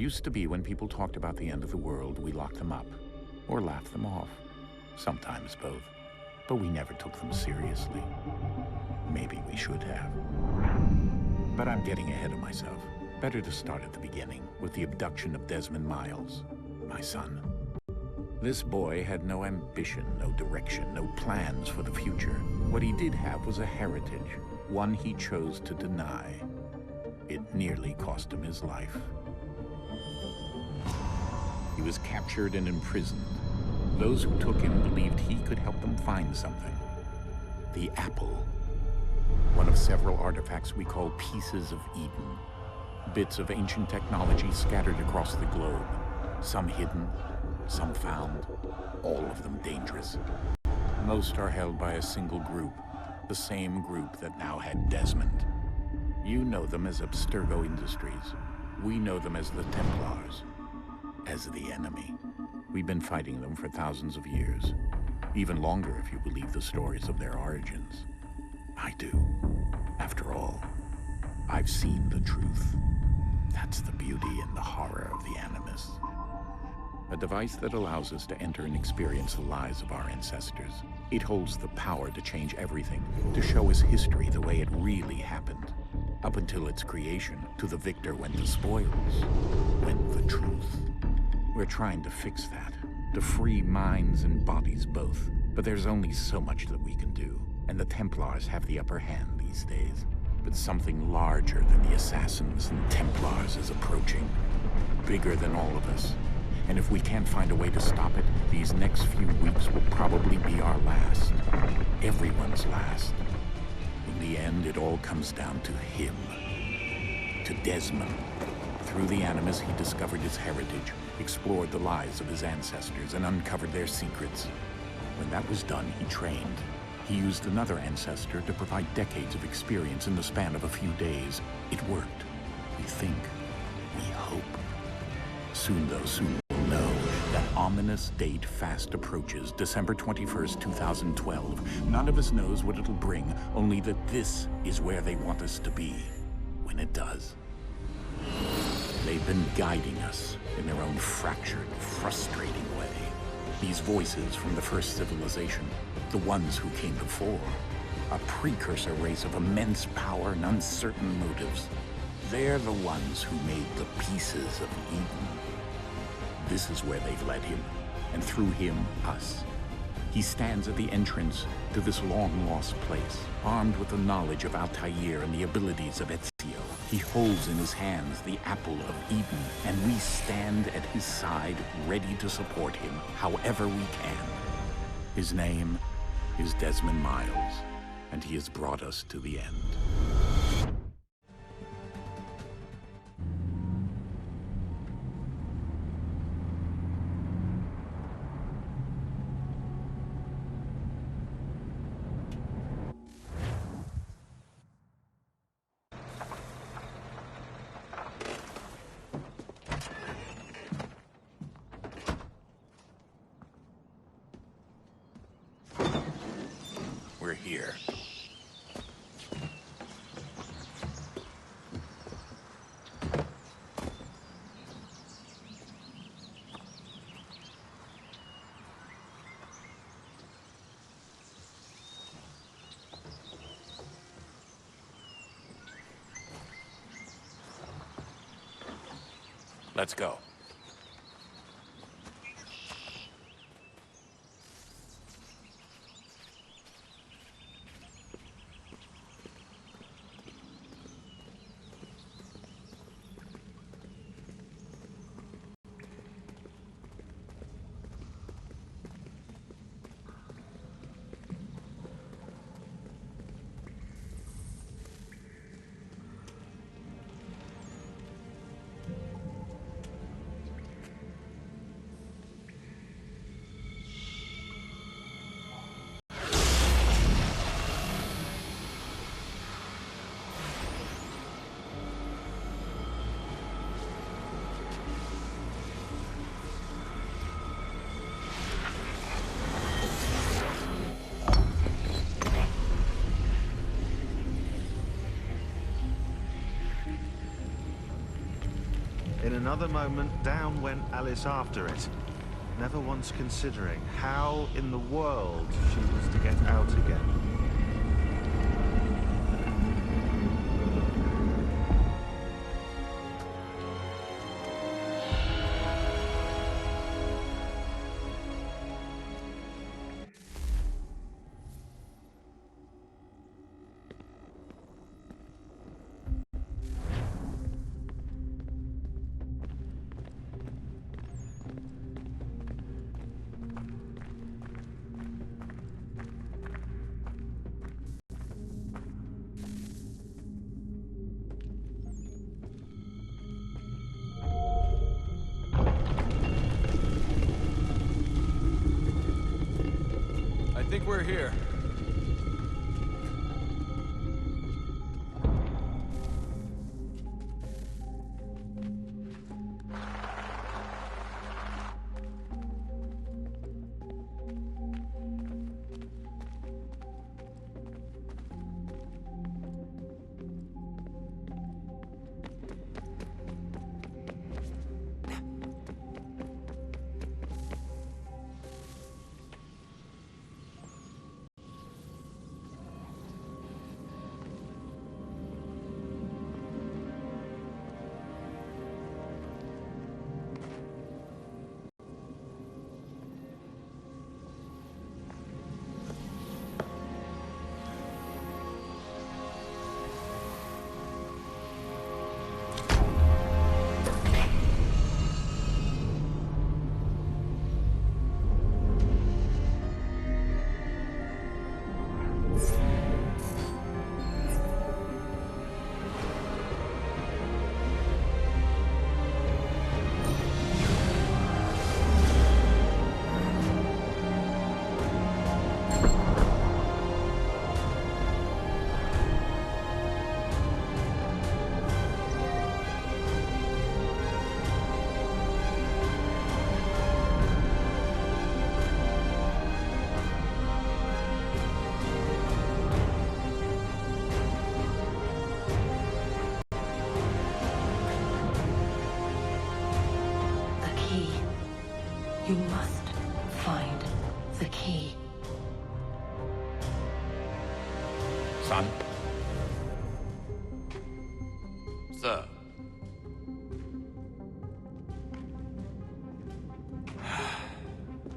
Used to be when people talked about the end of the world, we locked them up, or laughed them off. Sometimes both. But we never took them seriously. Maybe we should have. But I'm getting ahead of myself. Better to start at the beginning, with the abduction of Desmond Miles, my son. This boy had no ambition, no direction, no plans for the future. What he did have was a heritage, one he chose to deny. It nearly cost him his life. He was captured and imprisoned. Those who took him believed he could help them find something. The apple. One of several artifacts we call pieces of Eden. Bits of ancient technology scattered across the globe. Some hidden, some found, all of them dangerous. Most are held by a single group, the same group that now had Desmond. You know them as Abstergo Industries. We know them as the Templars, as the enemy. We've been fighting them for thousands of years, even longer if you believe the stories of their origins. I do. After all, I've seen the truth. That's the beauty and the horror of the Animus. A device that allows us to enter and experience the lives of our ancestors. It holds the power to change everything, to show us history the way it really happened. Up until its creation, to the victor went the spoils, went the truth. We're trying to fix that, to free minds and bodies both. But there's only so much that we can do, and the Templars have the upper hand these days. But something larger than the Assassins and Templars is approaching, bigger than all of us. And if we can't find a way to stop it, these next few weeks will probably be our last. Everyone's last. In the end, it all comes down to him. To Desmond. Through the Animus, he discovered his heritage, explored the lives of his ancestors, and uncovered their secrets. When that was done, he trained. He used another ancestor to provide decades of experience in the span of a few days. It worked. We think. We hope. Soon, though, soon we'll know. That ominous date fast approaches, December 21st, 2012. None of us knows what it'll bring, only that this is where they want us to be, when it does. They've been guiding us in their own fractured, frustrating way. These voices from the first civilization, the ones who came before, a precursor race of immense power and uncertain motives. They're the ones who made the pieces of Eden. This is where they've led him, and through him, us. He stands at the entrance to this long-lost place, armed with the knowledge of Altair and the abilities of Ezio. He holds in his hands the apple of Eden, and we stand at his side, ready to support him however we can. His name is Desmond Miles, and he has brought us to the end. We're here. Let's go. In another moment, down went Alice after it, never once considering how in the world she was to get out again. I think we're here. You must find the key. Son? Sir.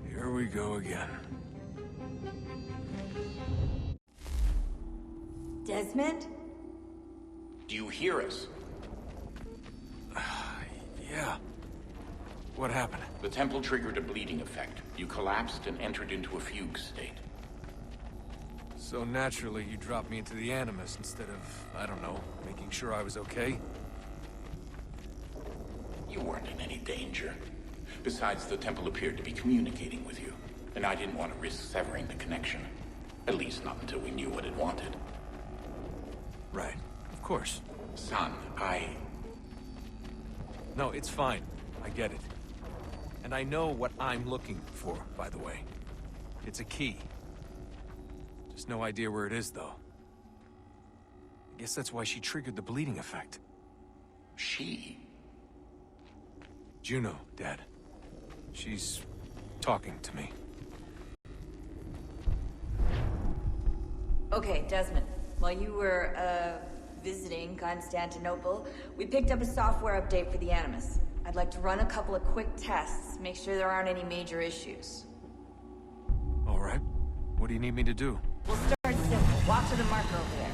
Here we go again. Desmond? Do you hear us? Yeah. What happened? The temple triggered a bleeding effect. You collapsed and entered into a fugue state. So naturally, you dropped me into the Animus instead of, I don't know, making sure I was okay? You weren't in any danger. Besides, the temple appeared to be communicating with you, and I didn't want to risk severing the connection. At least not until we knew what it wanted. Right. Of course. Son, No, it's fine. I get it. And I know what I'm looking for, by the way. It's a key. Just no idea where it is, though. I guess that's why she triggered the bleeding effect. She? Juno, Dad. She's talking to me. Okay, Desmond. While you were, visiting Constantinople, we picked up a software update for the Animus. I'd like to run a couple of quick tests, make sure there aren't any major issues. All right. What do you need me to do? We'll start simple. Walk to the marker over there.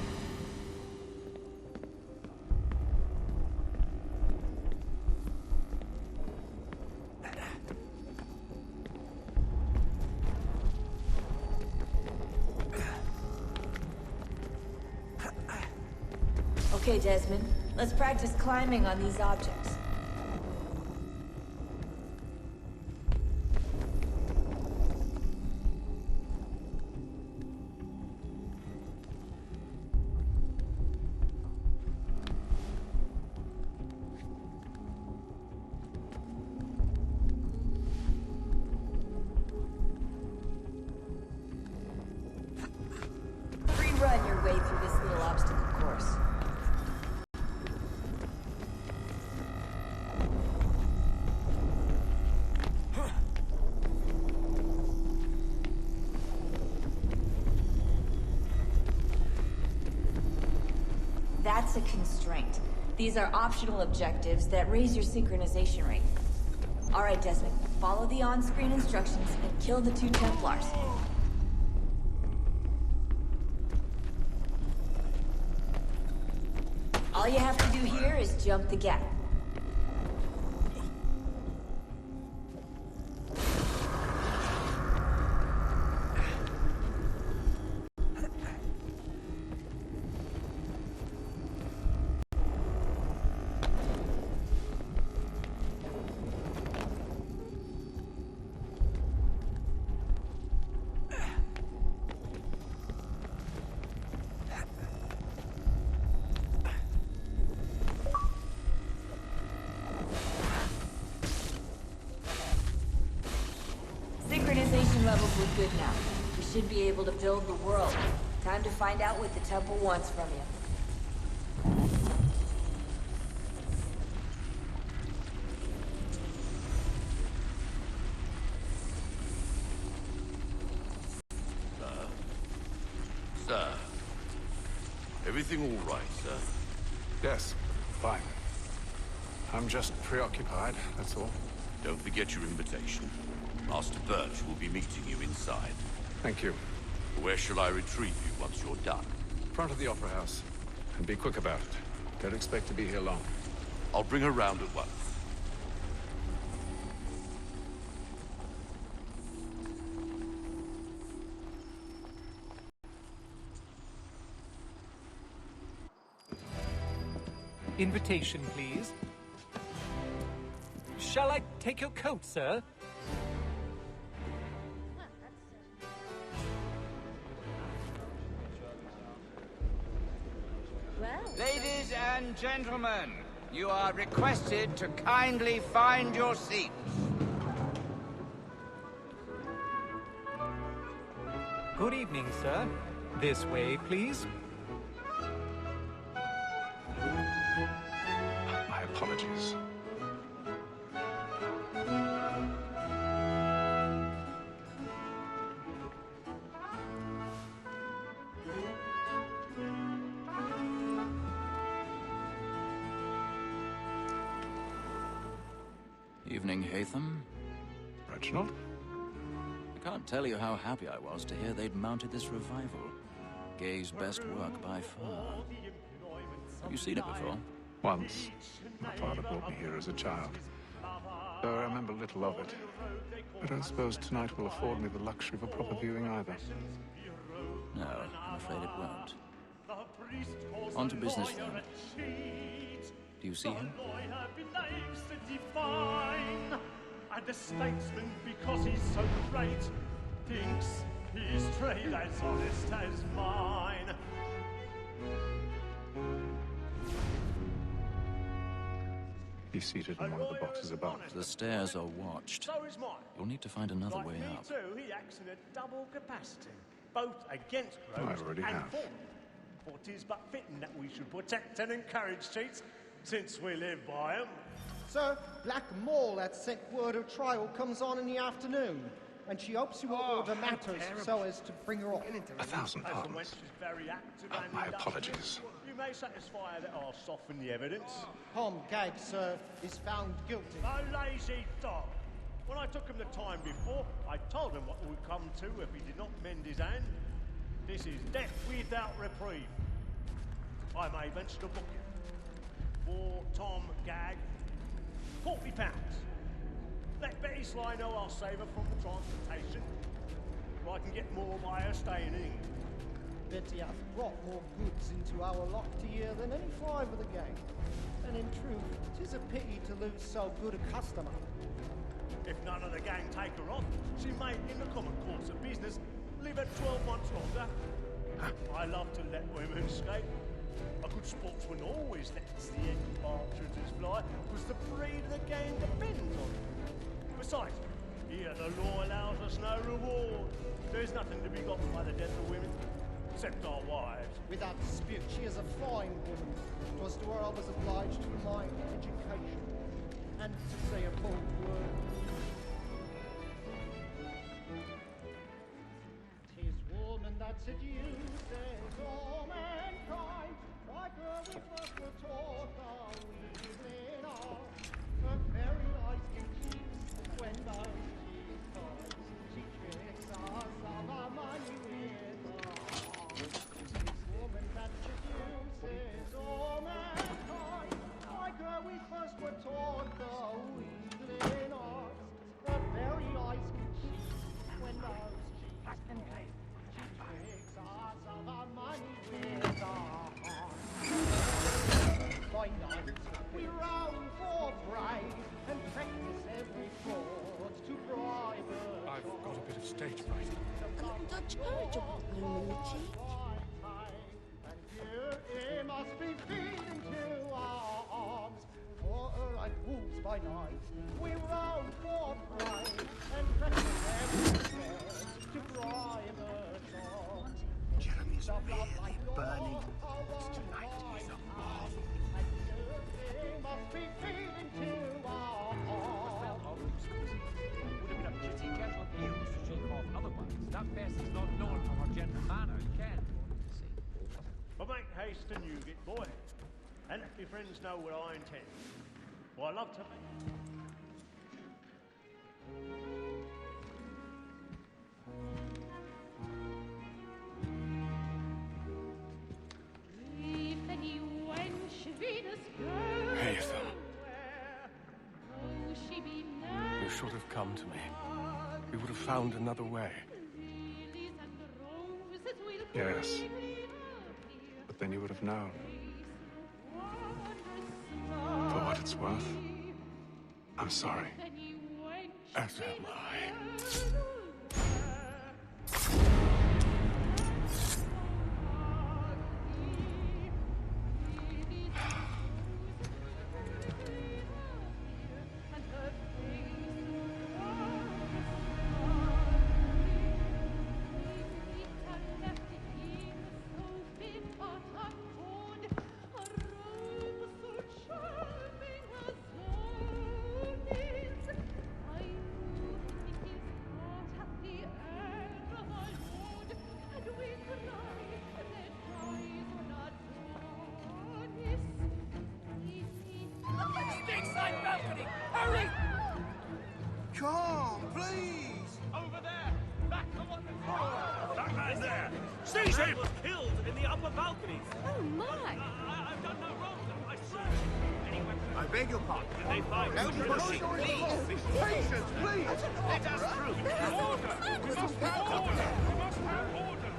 Okay, Desmond. Let's practice climbing on these objects. Run your way through this little obstacle course. That's a constraint. These are optional objectives that raise your synchronization rate. Alright, Desmond, follow the on-screen instructions and kill the 2 Templars. All you have to do here is jump the gap. Synchronization levels look good now. We should be able to build the world. Time to find out what the temple wants from you. Sir. Everything all right, sir? Yes, fine. I'm just preoccupied, that's all. Don't forget your invitation. Master Birch will be meeting you inside. Thank you. Where shall I retrieve you once you're done? Front of the Opera House. And be quick about it. Don't expect to be here long. I'll bring her round at once. Invitation, please. Shall I take your coat, sir? Ladies and gentlemen, you are requested to kindly find your seats. Good evening, sir. This way, please. My apologies. Evening, Haytham. Reginald? I can't tell you how happy I was to hear they'd mounted this revival. Gay's best work by far. Have you seen it before? Once. My father brought me here as a child. Though I remember little of it. I don't suppose tonight will afford me the luxury of a proper viewing either. No, I'm afraid it won't. On to business, then. Do you see him? And the statesman, because he's so great, thinks his trade as honest as mine. He's seated in one of the boxes above. The stairs are watched. So is mine. You'll need to find another Like way me up. too, he acts in a double capacity, both against I crows already and have. for them. For 'tis but fitting that we should protect and encourage cheats, since we live by 'em. Sir, Black Mole had sent word her trial comes on in the afternoon, and she hopes you will order matters so as to bring her off. 1,000 As the pardons. wench is very active and My industrious, apologies. You may satisfy her that I'll soften the evidence. Tom Gag, sir, is found guilty. A lazy dog. When I took him the time before, I told him what would come to if he did not mend his hand. This is death without reprieve. I may venture to book him. For Tom Gag, £40. Let Betty Sly know I'll save her from the transportation, or I can get more by her staying in England. Betty hath brought more goods into our lot here than any five of the gang. And in truth, 'tis a pity to lose so good a customer. If none of the gang take her on, she may, in the common course of business, live at 12 months longer. I love to let women escape. A good sportsman always lets the end partridges fly, because the breed of the gang depends on it. Besides, here the law allows us no reward. There's nothing to be got by the death of women, except our wives. Without dispute, she is a fine woman. 'Twas to her I was obliged for my education, and to say a bold word. 'Tis woman that seduces all mankind, like her with by night. We roam for prey and practice every fraud to bribe her. I've got a bit of stage fright. A little Dutch courage up the blue cheek. And here he must be feeding to our arms. For like wolves by night, we roam for prey and practice every fraud to bribe her charms. Jeremy's really burning. Tonight is a marvel. And here he must be feeding to our arms. Would have been a pretty kettle of eels to shake off otherwise. That face is not known for her gentle manner, Ken. But make haste and you get boy. And if your friends know what I intend. Well, I love to be. Haytham. You should have come to me. We would have found another way. Yes. But then you would have known. For what it's worth, I'm sorry. As am I. Come, please! Over there! Back to what the floor! That man there! Seize him! Was killed in the upper balconies. Oh my! I've done no wrong. I swear. Anyway, I beg your pardon. did they find No, Trinity? Patience, please! Let us through. Order! We must have order! We must have order!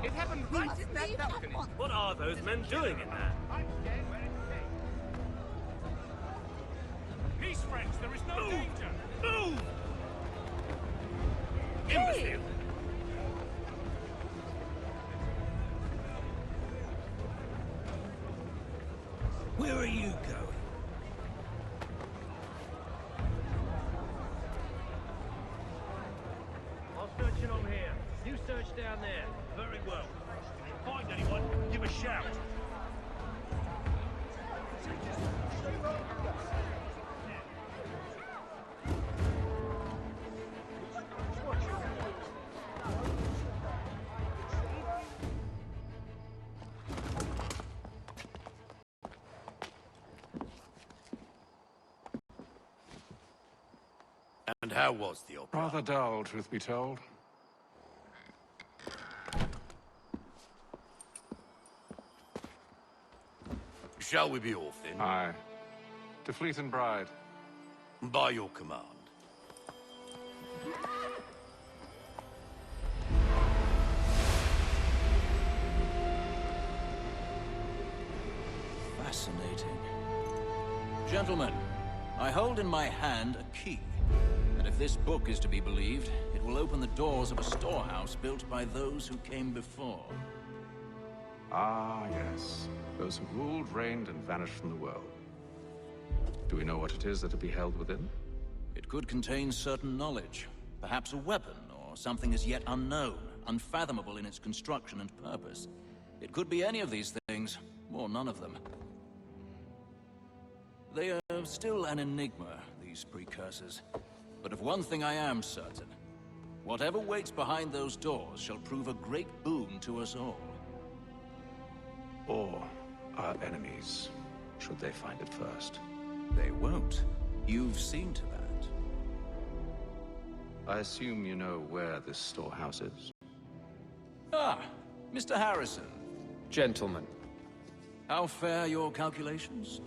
It happened right in that balcony. What are those men doing in there? Peace, friends. There is no danger. Move! Imbecile! Where are you going? I'll search in on here. You search down there. Very well. If you find anyone, give a shout. And how was the opera? Rather dull, truth be told. Shall we be off then? Aye. To Fleet and Bride. By your command. Fascinating. Gentlemen, I hold in my hand a key. And if this book is to be believed, it will open the doors of a storehouse built by those who came before. Ah, yes. Those who ruled, reigned, and vanished from the world. Do we know what it is that will be held within? It could contain certain knowledge. Perhaps a weapon, or something as yet unknown, unfathomable in its construction and purpose. It could be any of these things, or none of them. They are still an enigma, these precursors. But of one thing I am certain. Whatever waits behind those doors shall prove a great boon to us all. Or our enemies, should they find it first. They won't. You've seen to that. I assume you know where this storehouse is? Ah, Mr. Harrison. Gentlemen, How fare your calculations?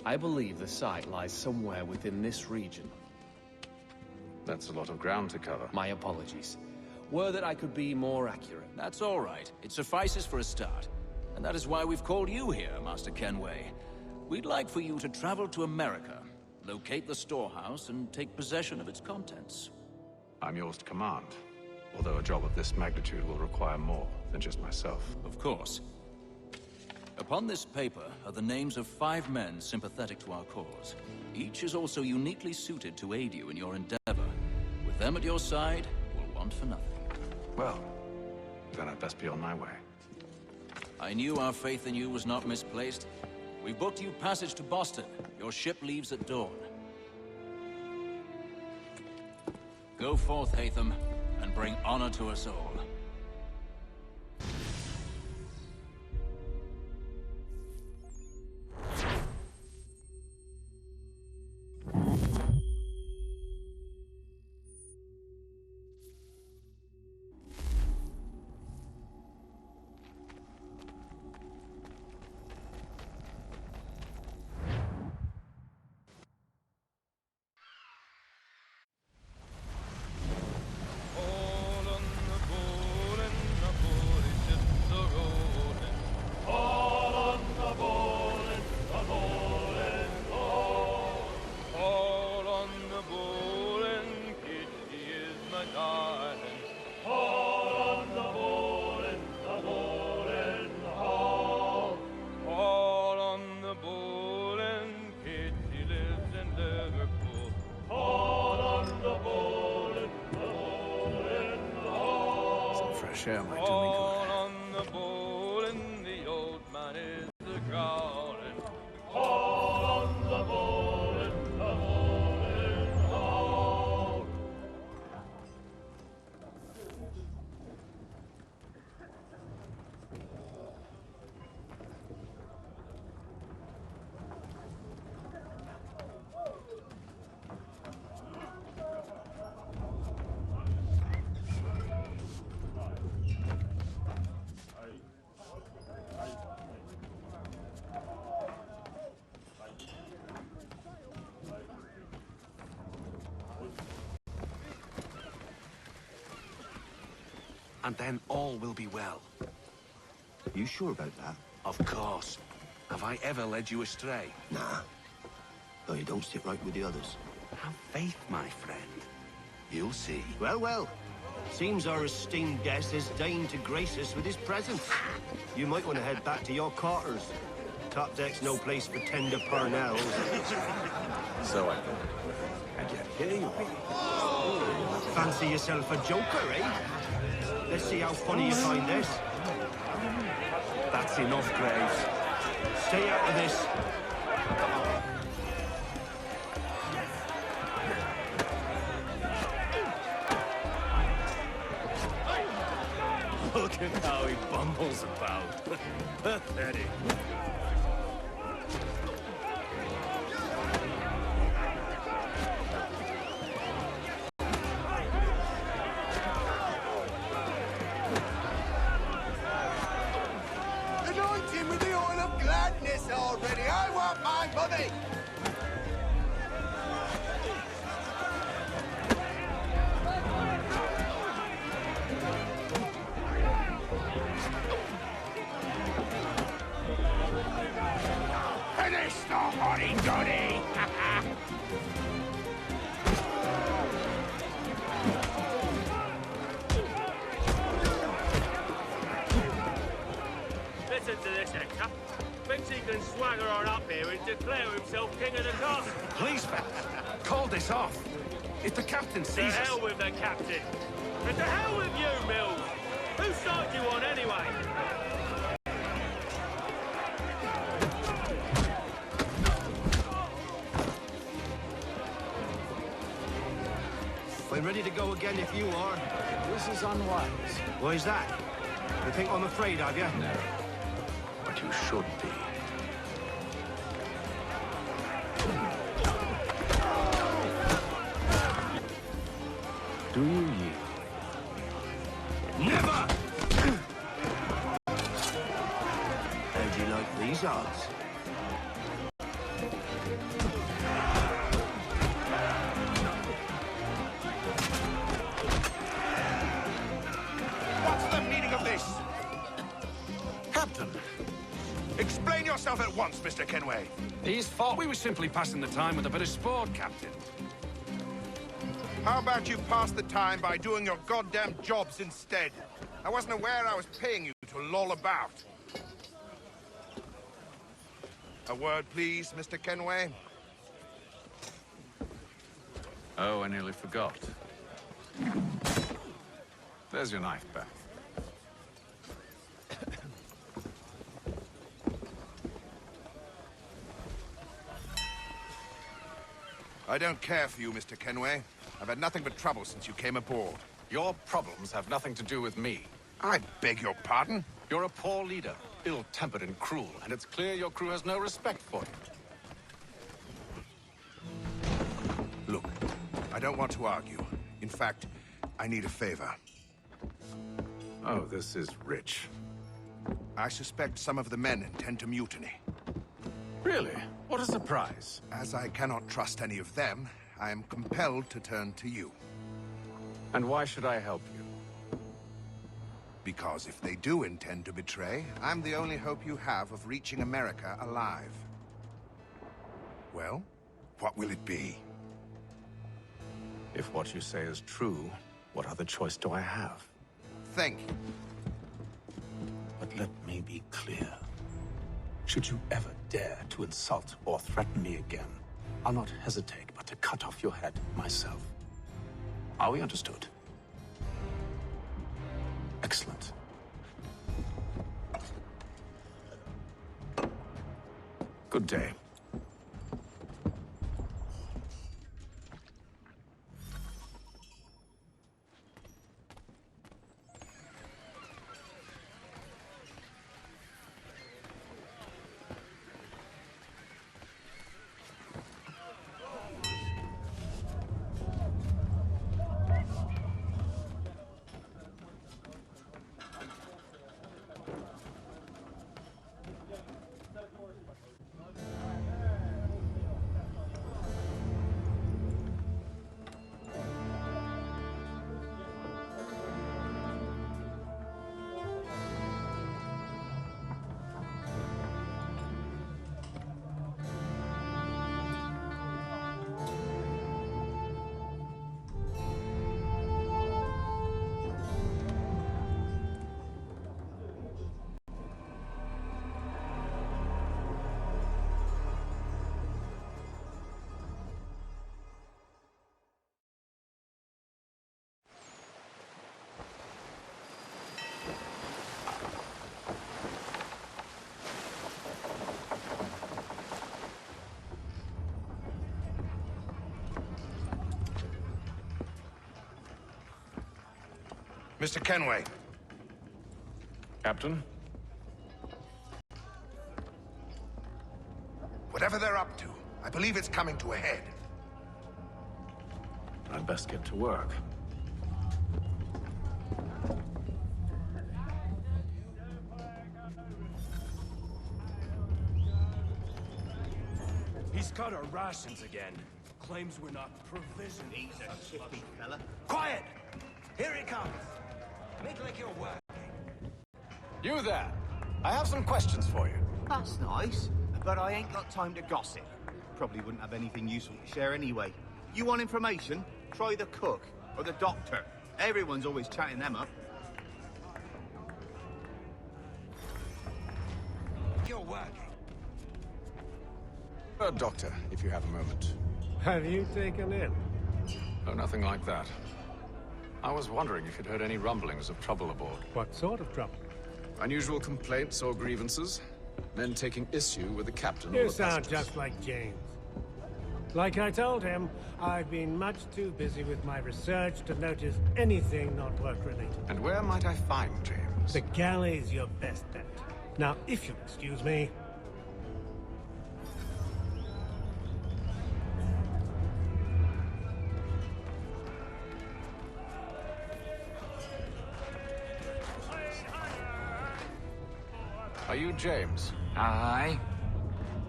I believe the site lies somewhere within this region. That's a lot of ground to cover. My apologies. Were that I could be more accurate. That's all right. It suffices for a start. And that is why we've called you here, Master Kenway. We'd like for you to travel to America, locate the storehouse, and take possession of its contents. I'm yours to command, although a job of this magnitude will require more than just myself. Of course. Upon this paper are the names of 5 men sympathetic to our cause. Each is also uniquely suited to aid you in your endeavor. With them at your side, you'll want for nothing. Well, then I'd best be on my way. I knew our faith in you was not misplaced. We've booked you passage to Boston. Your ship leaves at dawn. Go forth, Haytham, and bring honor to us all. Share might do me good. On the bowl and the old man is the growling. All on the bowl and the bowling hall. And then all will be well. You sure about that? Of course. Have I ever led you astray? Nah. Though you don't sit right with the others. Have faith, my friend. You'll see. Well, well. Seems our esteemed guest has deigned to grace us with his presence. You might want to head back to your quarters. Top deck's no place for tender parnells. So I thought. And yet here you be. Fancy yourself a joker, eh? Let's see how funny you find this. That's enough, Graves. Stay out of this. Look at how he bumbles about. Pathetic. Anoint him with the oil of gladness already. I want my money. Finish the hotty-toddy! Listen to this, Hector. Thinks he can swagger on up here and declare himself king of the castle. Please, fellas, call this off. If the captain To sees hell us... with the captain. And to hell with you, Mills. Whose side do you on anyway? I'm ready to go again if you are. This is unwise. Why is that? You think I'm afraid of you? No. But you should be. Do you yield? Never! How do you like these odds? yourself at once, Mr. Kenway. His fault. We were simply passing the time with a bit of sport, Captain. How about you pass the time by doing your goddamn jobs instead? I wasn't aware I was paying you to loll about. A word, please, Mr. Kenway. Oh, I nearly forgot. There's your knife, Beth. I don't care for you, Mr. Kenway. I've had nothing but trouble since you came aboard. Your problems have nothing to do with me. I beg your pardon? You're a poor leader, ill-tempered and cruel, and it's clear your crew has no respect for you. Look, I don't want to argue. In fact, I need a favor. Oh, this is rich. I suspect some of the men intend to mutiny. Really? What a surprise. As I cannot trust any of them, I am compelled to turn to you. And why should I help you? Because if they do intend to betray, I'm the only hope you have of reaching America alive. Well, what will it be? If what you say is true, what other choice do I have? Think. But let me be clear. Should you ever dare to insult or threaten me again, I'll not hesitate but to cut off your head myself. Are we understood? Excellent. Good day. Mr. Kenway. Captain? Whatever they're up to, I believe it's coming to a head. I'd best get to work. He's cut our rations again. Claims we're not provisioned. He's a chippy fella. Quiet! Here he comes. Make like you're working. You there! I have some questions for you. That's nice, but I ain't got time to gossip. Probably wouldn't have anything useful to share anyway. You want information? Try the cook or the doctor. Everyone's always chatting them up. You're working. Doctor, if you have a moment. Have you taken in? Oh, nothing like that. I was wondering if you'd heard any rumblings of trouble aboard. What sort of trouble? Unusual complaints or grievances? Men taking issue with the captain or You the sound passengers. just like James. Like I told him, I've been much too busy with my research to notice anything not work-related. And where might I find James? The galley's your best bet. Now, if you'll excuse me... Are you James? Aye.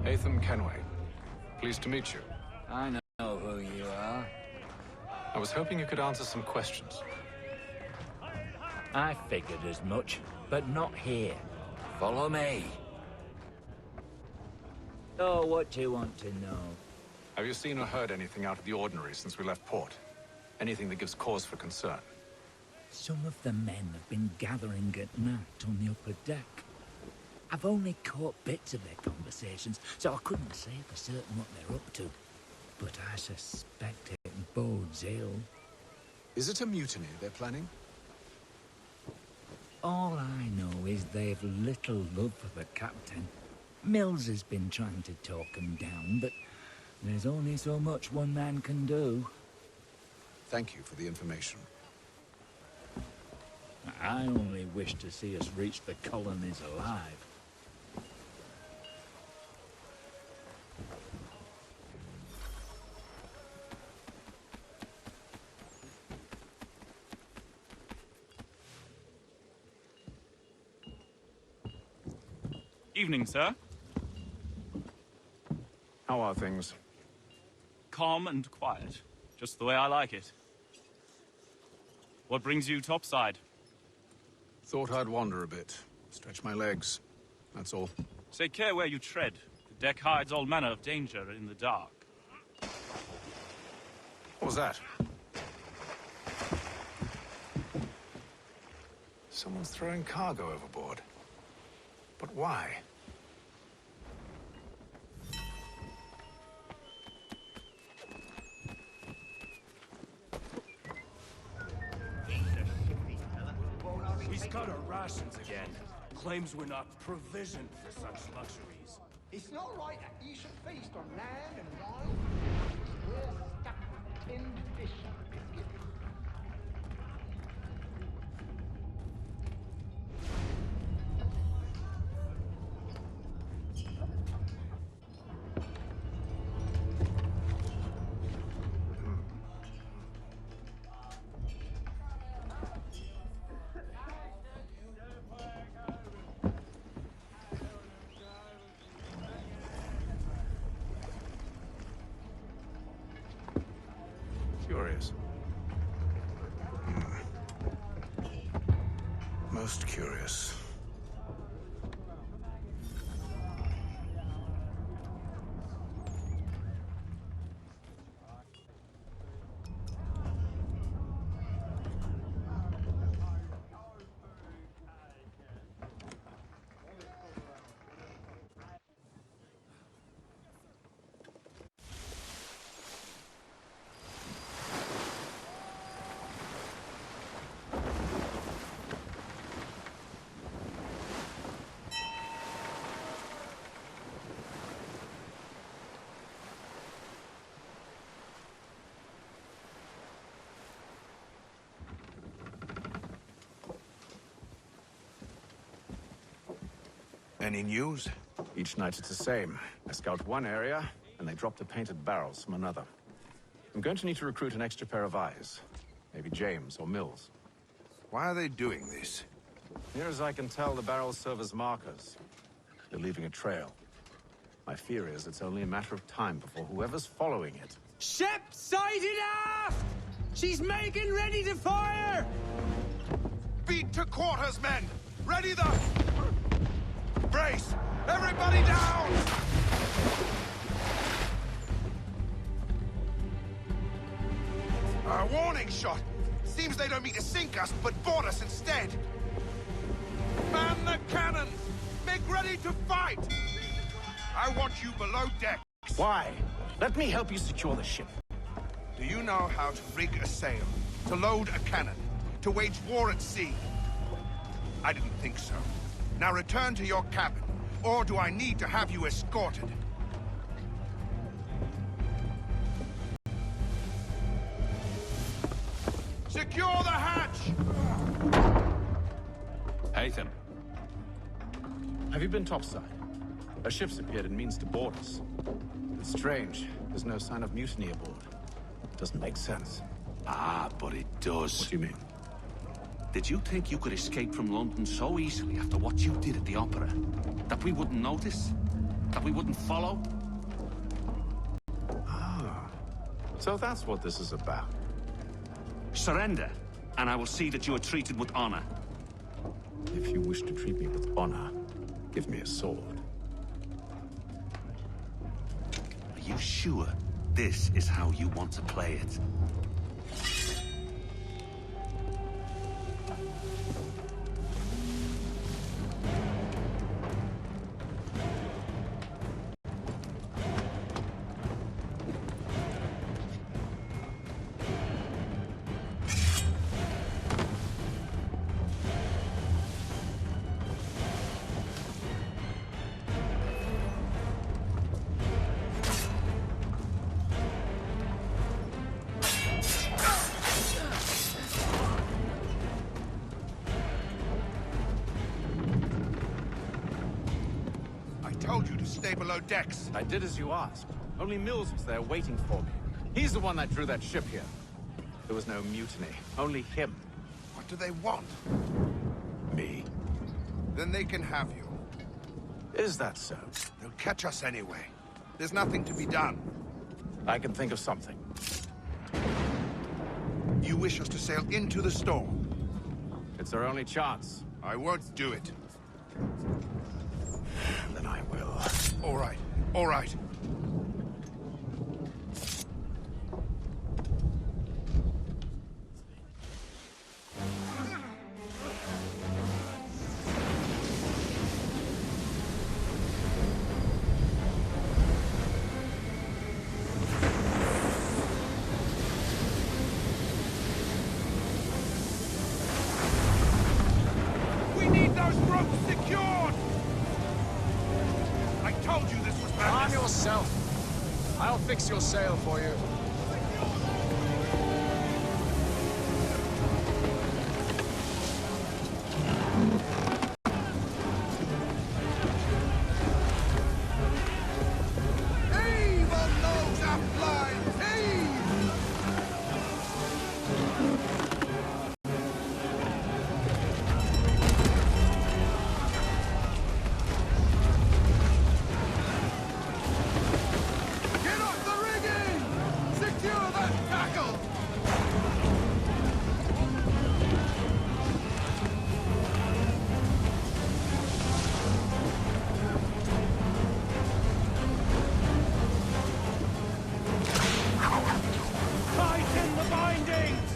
Haytham Kenway. Pleased to meet you. I know who you are. I was hoping you could answer some questions. I figured as much, but not here. Follow me. Oh, what do you want to know? Have you seen or heard anything out of the ordinary since we left port? Anything that gives cause for concern? Some of the men have been gathering at night on the upper deck. I've only caught bits of their conversations, so I couldn't say for certain what they're up to. But I suspect it bodes ill. Is it a mutiny they're planning? All I know is they've little love for the captain. Mills has been trying to talk him down, but there's only so much one man can do. Thank you for the information. I only wish to see us reach the colonies alive. Evening, sir. How are things? Calm and quiet. Just the way I like it. What brings you topside? Thought I'd wander a bit. Stretch my legs. That's all. Take care where you tread. The deck hides all manner of danger in the dark. What was that? Someone's throwing cargo overboard. But why? He's cut our rations again. Claims we're not provisioned for such luxuries. It's not right that you should feast on land and wine. We're stuck with tinned fish and biscuits. Curious. Most curious. Any news? Each night it's the same. I scout one area, and they drop the painted barrels from another. I'm going to need to recruit an extra pair of eyes. Maybe James or Mills. Why are they doing this? Near as I can tell, the barrels serve as markers. They're leaving a trail. My fear is it's only a matter of time before whoever's following it... Ship sighted aft! She's making ready to fire! Beat to quarters, men! Ready the... Brace! Everybody down! A warning shot! Seems they don't mean to sink us, but board us instead! Man the cannons! Make ready to fight! I want you below deck. Why? Let me help you secure the ship. Do you know how to rig a sail? To load a cannon? To wage war at sea? I didn't think so. Now return to your cabin, or do I need to have you escorted? Secure the hatch! Haytham. Have you been topside? A ship's appeared and means to board us. It's strange. There's no sign of mutiny aboard. Doesn't make sense. Ah, but it does. What do you mean? Did you think you could escape from London so easily after what you did at the opera? That we wouldn't notice? That we wouldn't follow? Ah. So that's what this is about. Surrender, and I will see that you are treated with honor. If you wish to treat me with honor, give me a sword. you sure this is how you want to play it? Stay below decks. I did as you asked. Only Mills was there waiting for me. He's the one that drew that ship here. There was no mutiny, only him. What do they want? Me. Then they can have you. Is that so? They'll catch us anyway. There's nothing to be done. I can think of something. You wish us to sail into the storm? It's our only chance. I won't do it. Then I will. All right. All right. We need those ropes secured! I told you this was madness. Arm yourself. I'll fix your sail for you. Heave on those aft lines! Heave! Get off the rigging! Secure that tackle! Tighten the bindings!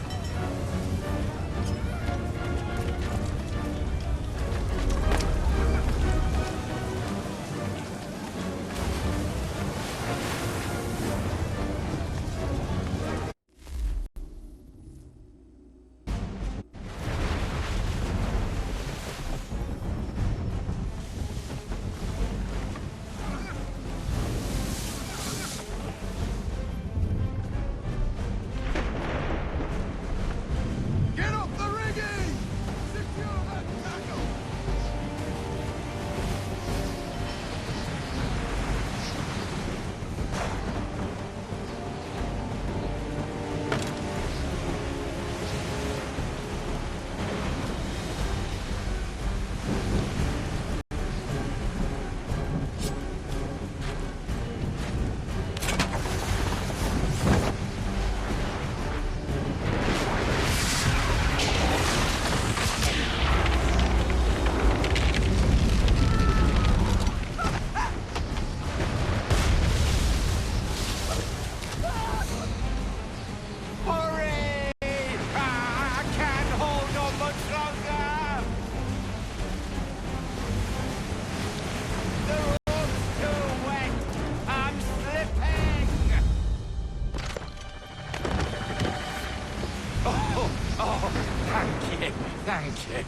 Get off the rigging! Secure that tackle! Hurry! I can't hold on much longer! The rope's too wet! I'm slipping! Oh, thank you.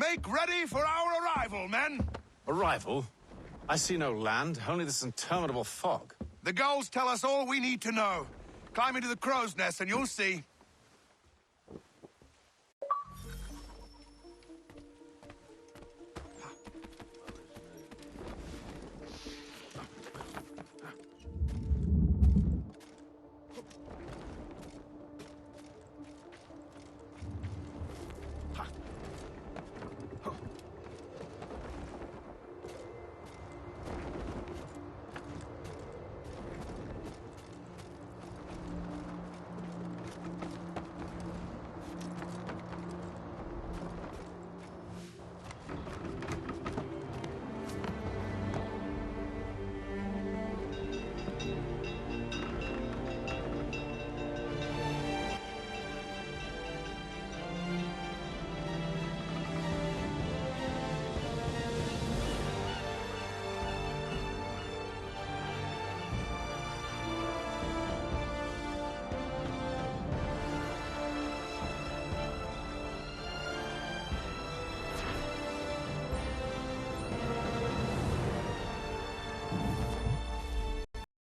Make ready for our arrival, men! Arrival? I see no land, only this interminable fog. The gulls tell us all we need to know. Climb into the crow's nest and you'll see.